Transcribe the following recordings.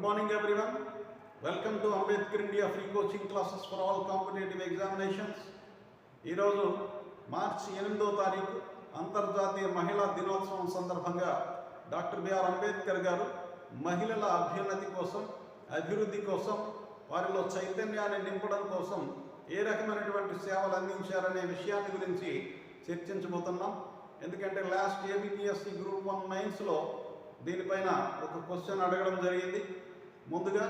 Good morning everyone. Welcome to Ambedkar India free coaching classes for all competitive examinations. ఈరోజు మార్చి 8వ తారీఖు అంతర్జాతీయ మహిళా దినోత్సవం సందర్భంగా డాక్టర్ బిఆర్ అంబేద్కర్ గారు మహిళల అభ్యున్నతి కోసం, అభివృద్ధి కోసం, వారిలో చైతన్యాన్ని నింపడం కోసం ఏ రకమైనటువంటి సేవలు అందించారనే విషయాన్ని గురించి చర్చించబోతున్నాం. ఎందుకంటే లాస్ట్ ఏబిపిఎస్సి గ్రూప్ 1 మెయిన్స్లో దీనిపైన ఒక క్వశ్చన్ అడగడం జరిగింది. ముందుగా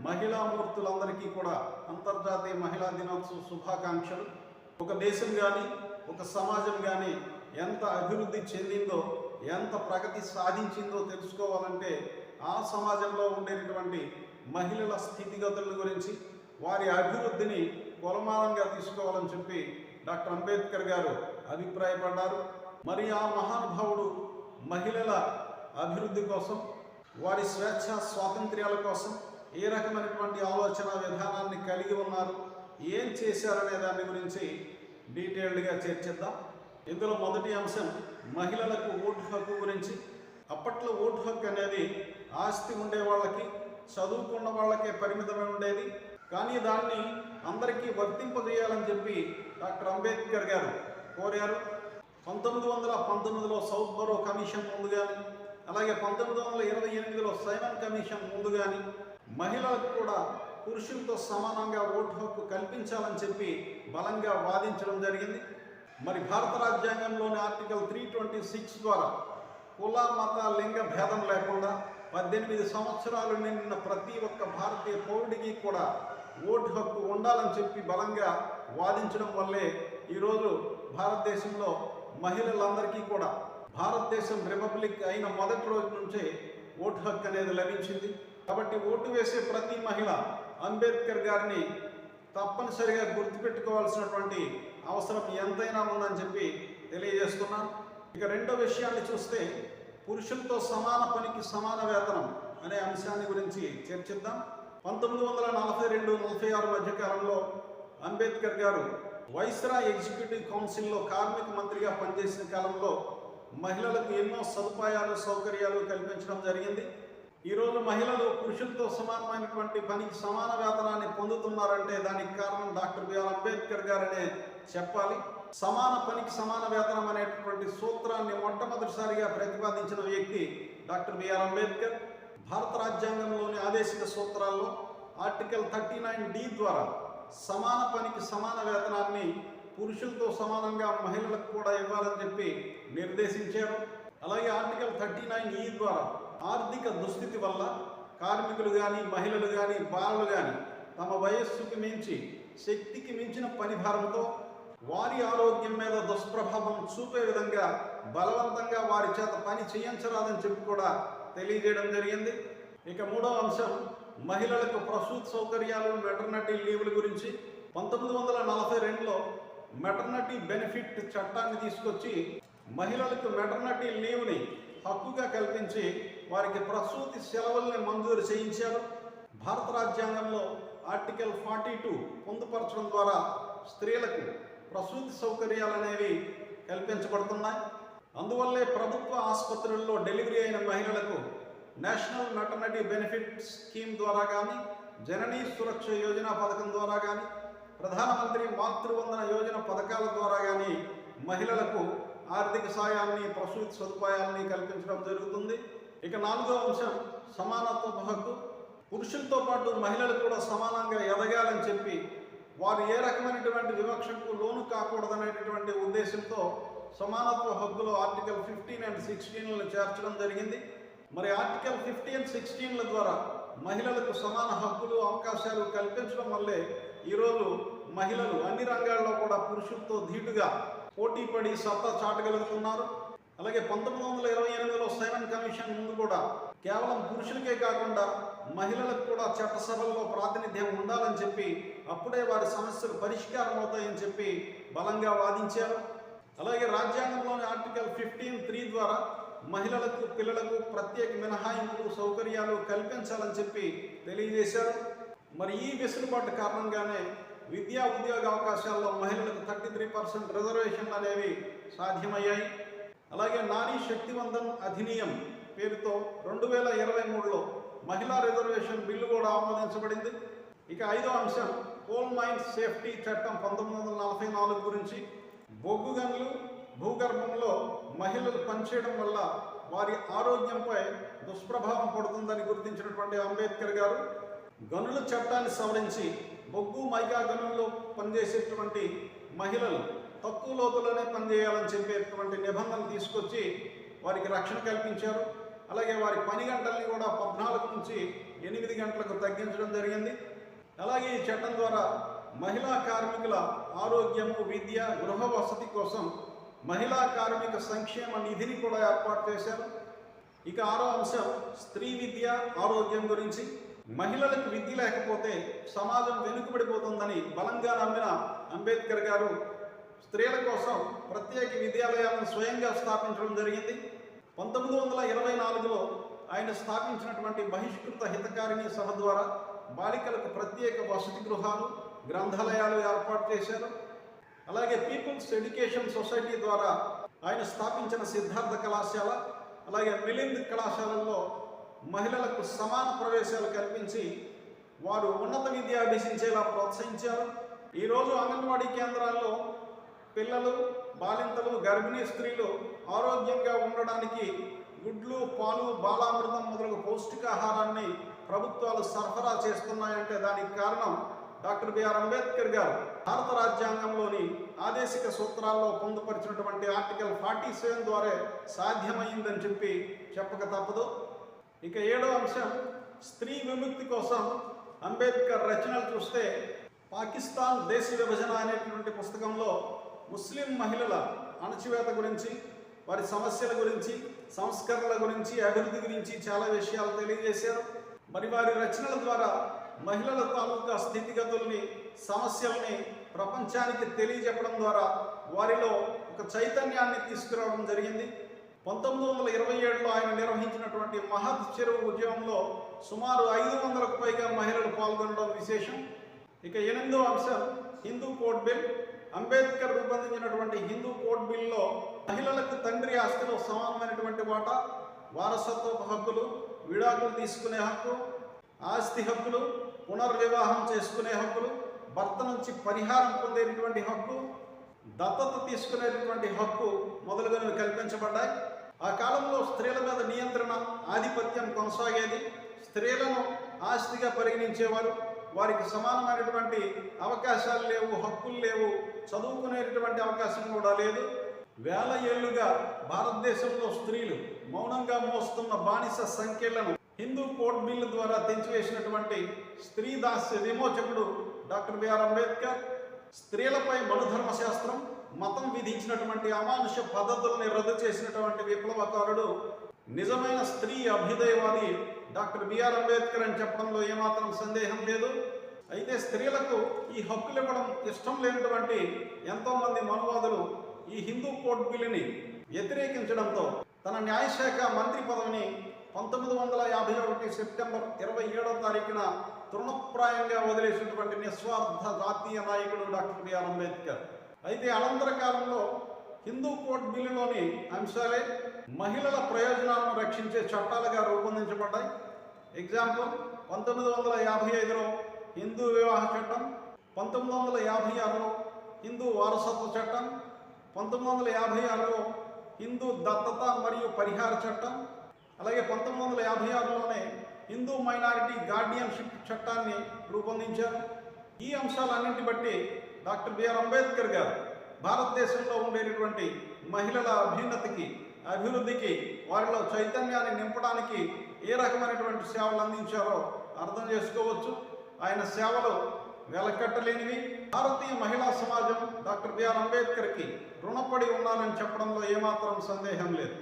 మహిళామూర్తులందరికీ కూడా అంతర్జాతీయ మహిళా దినోత్సవ శుభాకాంక్షలు. ఒక దేశం కానీ, ఒక సమాజం కానీ ఎంత అభివృద్ధి చెందిందో, ఎంత ప్రగతి సాధించిందో తెలుసుకోవాలంటే ఆ సమాజంలో ఉండేటువంటి మహిళల స్థితిగతుల గురించి, వారి అభివృద్ధిని కొలమానంగా తీసుకోవాలని చెప్పి డాక్టర్ అంబేద్కర్ గారు అభిప్రాయపడ్డారు. మరి ఆ మహానుభావుడు మహిళల అభివృద్ధి కోసం, వారి స్వేచ్ఛ స్వాతంత్ర్యాల కోసం ఏ రకమైనటువంటి ఆలోచన విధానాన్ని కలిగి ఉన్నారు, ఏం చేశారనే దాని గురించి డీటెయిల్డ్గా చర్చిద్దాం. ఇందులో మొదటి అంశం మహిళలకు ఓటు హక్కు గురించి. అప్పట్లో ఓటు హక్కు అనేది ఆస్తి ఉండే వాళ్ళకి, చదువుకున్న వాళ్ళకే పరిమితమై ఉండేది. కానీ దాన్ని అందరికీ వర్తింపజేయాలని చెప్పి డాక్టర్ అంబేద్కర్ గారు కోరారు. 1919లో సౌత్ బరో కమిషన్ ముందు కానీ, అలాగే 1928లో సైమన్ కమిషన్ ముందు కానీ మహిళలకు కూడా పురుషులతో సమానంగా ఓటు హక్కు కల్పించాలని చెప్పి బలంగా వాదించడం జరిగింది. మరి భారత రాజ్యాంగంలోని ఆర్టికల్ 326 ద్వారా కుల, మత, లింగ భేదం లేకుండా 18 సంవత్సరాలు నిండిన ప్రతి ఒక్క భారతీయ పౌరుడికి కూడా ఓటు హక్కు ఉండాలని చెప్పి బలంగా వాదించడం వల్లే ఈరోజు భారతదేశంలో మహిళలందరికీ కూడా భారతదేశం రిపబ్లిక్ అయిన మొదటి రోజు నుంచే ఓటు హక్కు అనేది లభించింది. కాబట్టి ఓటు వేసే ప్రతి మహిళ అంబేద్కర్ గారిని తప్పనిసరిగా గుర్తుపెట్టుకోవాల్సినటువంటి అవసరం ఎంతైనా ఉందని చెప్పి తెలియజేస్తున్నాను. ఇక రెండో విషయాన్ని చూస్తే పురుషులతో సమాన పనికి సమాన వేతనం అనే అంశాన్ని గురించి చర్చిద్దాం. 1942-46 మధ్యకాలంలో అంబేద్కర్ గారు వైస్రాయ్ ఎగ్జిక్యూటివ్ కౌన్సిల్లో కార్మిక మంత్రిగా పనిచేసిన కాలంలో మహిళలకు ఎన్నో సదుపాయాలు, సౌకర్యాలు కల్పించడం జరిగింది. ఈరోజు మహిళలు పురుషులతో సమానమైనటువంటి పనికి సమాన వేతనాన్ని పొందుతున్నారంటే దానికి కారణం డాక్టర్ బిఆర్ అంబేద్కర్ గారనే చెప్పాలి. సమాన పనికి సమాన వేతనం అనేటటువంటి సూత్రాన్ని మొట్టమొదటిసారిగా ప్రతిపాదించిన వ్యక్తి డాక్టర్ బిఆర్ అంబేద్కర్. భారత రాజ్యాంగంలోని ఆదేశిక సూత్రాల్లో ఆర్టికల్ 39D ద్వారా సమాన పనికి సమాన వేతనాన్ని పురుషులతో సమానంగా మహిళలకు కూడా ఇవ్వాలని చెప్పి నిర్దేశించారు. అలాగే ఆర్టికల్ 39E ద్వారా ఆర్థిక దుస్థితి వల్ల కార్మికులు కానీ, మహిళలు కానీ, బాలలు కానీ తమ వయస్సుకి మించి, శక్తికి మించిన పని భారంతో వారి ఆరోగ్యం మీద దుష్ప్రభావం చూపే విధంగా బలవంతంగా వారి చేత పని చేయించరాదని చెప్పి కూడా తెలియజేయడం జరిగింది. ఇక మూడవ అంశం మహిళలకు ప్రసూతి సౌకర్యాలు, మెటర్నిటీ లీవుల గురించి. 1942లో మెటర్నిటీ బెనిఫిట్ చట్టాన్ని తీసుకొచ్చి మహిళలకు మెటర్నిటీ లీవ్ని హక్కుగా కల్పించి వారికి ప్రసూతి సెలవుల్ని మంజూరు చేయించారు. భారత రాజ్యాంగంలో ఆర్టికల్ 42 పొందుపరచడం ద్వారా స్త్రీలకు ప్రసూతి సౌకర్యాలు అనేవి కల్పించబడుతున్నాయి. అందువల్లే ప్రభుత్వ ఆసుపత్రుల్లో డెలివరీ అయిన మహిళలకు నేషనల్ మెటర్నిటీ బెనిఫిట్ స్కీమ్ ద్వారా కానీ, జననీ సురక్ష యోజన పథకం ద్వారా కానీ, ప్రధానమంత్రి మాతృవందన యోజన పథకాల ద్వారా కానీ మహిళలకు ఆర్థిక సాయాన్ని, ప్రసూతి సదుపాయాలని కల్పించడం జరుగుతుంది. ఇక నాలుగో అంశం సమానత్వ హక్కు. పురుషులతో పాటు మహిళలు కూడా సమానంగా ఎదగాలని చెప్పి వారు ఏ రకమైనటువంటి వివక్షకు లోను కాకూడదనేటటువంటి ఉద్దేశంతో సమానత్వ హక్కులో ఆర్టికల్ 15 and 16లను చేర్చడం జరిగింది. మరి ఆర్టికల్ 15 and 16ల ద్వారా మహిళలకు సమాన హక్కులు, అవకాశాలు కల్పించడం వల్లే ఈరోజు మహిళలు అన్ని రంగాల్లో కూడా పురుషులతో ధీటుగా పోటీపడి సత్తా చాటగలుగుతున్నారు. అలాగే 1928లో సైమన్ కమిషన్ ముందు కూడా కేవలం పురుషులకే కాకుండా మహిళలకు కూడా చట్టసభల్లో ప్రాతినిధ్యం ఉండాలని చెప్పి, అప్పుడే వారి సమస్యలు పరిష్కారం అవుతాయని చెప్పి బలంగా వాదించారు. అలాగే రాజ్యాంగంలోని ఆర్టికల్ 15(3) ద్వారా మహిళలకు, పిల్లలకు ప్రత్యేక మినహాయింపులు, సౌకర్యాలు కల్పించాలని చెప్పి తెలియజేశారు. మరి ఈ వెసులుబాటు కారణంగానే విద్యా ఉద్యోగ అవకాశాల్లో మహిళలకు 33% రిజర్వేషన్లు అనేవి సాధ్యమయ్యాయి. అలాగే నారీ శక్తివందన్ అధినియం పేరుతో 2023లో మహిళా రిజర్వేషన్ బిల్లు కూడా ఆమోదించబడింది. ఇక 5వ అంశం కోల్ మైన్స్ సేఫ్టీ చట్టం 1944 గురించి. బొగ్గు గనులు భూగర్భంలో మహిళలు పనిచేయడం వల్ల వారి ఆరోగ్యంపై దుష్ప్రభావం పడుతుందని గుర్తించినటువంటి అంబేద్కర్ గారు గనుల చట్టాన్ని సవరించి బొగ్గు మైకా గనుల్లో పనిచేసేటువంటి మహిళలు తక్కువ లోతులోనే పనిచేయాలని చెప్పేటువంటి నిబంధనలు తీసుకొచ్చి వారికి రక్షణ కల్పించారు. అలాగే వారి పని గంటల్ని కూడా 14 నుంచి 8 గంటలకు తగ్గించడం జరిగింది. అలాగే ఈ చట్టం ద్వారా మహిళా కార్మికుల ఆరోగ్యము, విద్య, గృహ వసతి కోసం మహిళా కార్మిక సంక్షేమ నిధిని కూడా ఏర్పాటు చేశారు. ఇక 6వ అంశం స్త్రీ విద్య, ఆరోగ్యం గురించి. మహిళలకు విద్య లేకపోతే సమాజం వెనుకబడిపోతుందని బలంగా నమ్మిన అంబేద్కర్ గారు స్త్రీల కోసం ప్రత్యేక విద్యాలయాలను స్వయంగా స్థాపించడం జరిగింది. 1924లో ఆయన స్థాపించినటువంటి బహిష్కృత హితకారిణి సభ ద్వారా బాలికలకు ప్రత్యేక వసతి గృహాలు, గ్రంథాలయాలు ఏర్పాటు చేశారు. అలాగే పీపుల్స్ ఎడ్యుకేషన్ సొసైటీ ద్వారా ఆయన స్థాపించిన సిద్ధార్థ కళాశాల, అలాగే మిలింద్ కళాశాలల్లో మహిళలకు సమాన ప్రవేశాలు కల్పించి వారు ఉన్నత విద్య అభ్యసించేలా ప్రోత్సహించారు. ఈరోజు అంగన్వాడీ కేంద్రాల్లో పిల్లలు, బాలింతలు, గర్భిణీ స్త్రీలు ఆరోగ్యంగా ఉండడానికి గుడ్లు, పాలు, బాలామృతం మొదలగు పౌష్టికాహారాన్ని ప్రభుత్వాలు సరఫరా చేస్తున్నాయంటే దానికి కారణం డాక్టర్ బిఆర్ అంబేద్కర్ గారు భారత రాజ్యాంగంలోని ఆదేశిక సూత్రాల్లో పొందుపరిచినటువంటి ఆర్టికల్ 47 ద్వారా సాధ్యమైందని చెప్పక తప్పదు. ఇక 7వ అంశం స్త్రీ విముక్తి కోసం అంబేద్కర్ రచనలు చూస్తే పాకిస్తాన్ దేశ విభజన అనేటువంటి పుస్తకంలో ముస్లిం మహిళల అణచివేత గురించి, వారి సమస్యల గురించి, సంస్కరణల గురించి, అభివృద్ధి గురించి చాలా విషయాలు తెలియజేశారు. మరి వారి రచనల ద్వారా మహిళల తాలూకా స్థితిగతుల్ని, సమస్యల్ని ప్రపంచానికి తెలియజెప్పడం ద్వారా వారిలో ఒక చైతన్యాన్ని తీసుకురావడం జరిగింది. 1927లో ఆయన నిర్వహించినటువంటి మహత్ చెరువు ఉద్యమంలో సుమారు 500కు పైగా మహిళలు పాల్గొనడం విశేషం. ఇక 8వ అంశం హిందూ కోడ్ బిల్. అంబేద్కర్ రూపొందించినటువంటి హిందూ కోడ్ బిల్లో మహిళలకు తండ్రి ఆస్తిలో సమానమైనటువంటి వాటా, వారసత్వ హక్కులు, విడాకులు తీసుకునే హక్కు, ఆస్తి హక్కులు, పునర్వివాహం చేసుకునే హక్కులు, భర్త నుంచి పరిహారం పొందేటువంటి హక్కు, దత్తత తీసుకునేటువంటి హక్కు మొదలుగునవి కల్పించబడ్డాయి. ఆ కాలంలో స్త్రీల మీద నియంత్రణ, ఆధిపత్యం కొనసాగేది. స్త్రీలను ఆస్తిగా పరిగణించేవారు. వారికి సమానమైనటువంటి అవకాశాలు లేవు, హక్కులు లేవు, చదువుకునేటువంటి అవకాశం కూడా లేదు. వేల ఏళ్లుగా భారతదేశంలో స్త్రీలు మౌనంగా మోస్తున్న బానిస సంఖ్యలను హిందూ కోడ్ బిల్లు ద్వారా తెంచివేసినటువంటి స్త్రీ దాస్య విమోచకుడు డాక్టర్ బిఆర్ అంబేద్కర్. స్త్రీలపై మనుధర్మశాస్త్రం, మతం విధించినటువంటి అమానుష పద్ధతుల్ని రద్దు చేసినటువంటి విప్లవకారుడు, నిజమైన స్త్రీ అభ్యుదయవాది డాక్టర్ బిఆర్ అంబేద్కర్ అని చెప్పడంలో ఏమాత్రం సందేహం లేదు. అయితే స్త్రీలకు ఈ హక్కులు ఇవ్వడం ఇష్టం లేనటువంటి ఎంతోమంది మనువాదులు ఈ హిందూ కోడ్ బిల్లుని వ్యతిరేకించడంతో తన న్యాయశాఖ మంత్రి పదవిని 1951 సెప్టెంబర్ 27వ తారీఖున తృణప్రాయంగా వదిలేసినటువంటి నిస్వార్థ జాతీయ నాయకుడు డాక్టర్ బిఆర్ అంబేద్కర్. అయితే అనంతర కాలంలో హిందూ కోడ్ బిల్లులోని అంశాలే మహిళల ప్రయోజనాలను రక్షించే చట్టాలుగా రూపొందించబడ్డాయి. ఎగ్జాంపుల్ 1955లో హిందూ వివాహ చట్టం, 1956లో హిందూ వారసత్వ చట్టం, 1956లో హిందూ దత్తత మరియు పరిహార చట్టం, అలాగే 1956లోనే హిందూ మైనారిటీ గార్డియన్షిప్ చట్టాన్ని రూపొందించారు. ఈ అంశాలన్నింటి బట్టి డాక్టర్ బిఆర్ అంబేద్కర్ గారు భారతదేశంలో ఉండేటటువంటి మహిళల అభ్యున్నతికి, అభివృద్ధికి, వారిలో చైతన్యాన్ని నింపడానికి ఏ రకమైనటువంటి సేవలు అందించారో అర్థం చేసుకోవచ్చు. ఆయన సేవలు వెలకట్టలేనివి. భారతీయ మహిళా సమాజం డాక్టర్ బిఆర్ అంబేద్కర్కి రుణపడి ఉన్నారని చెప్పడంలో ఏమాత్రం సందేహం లేదు.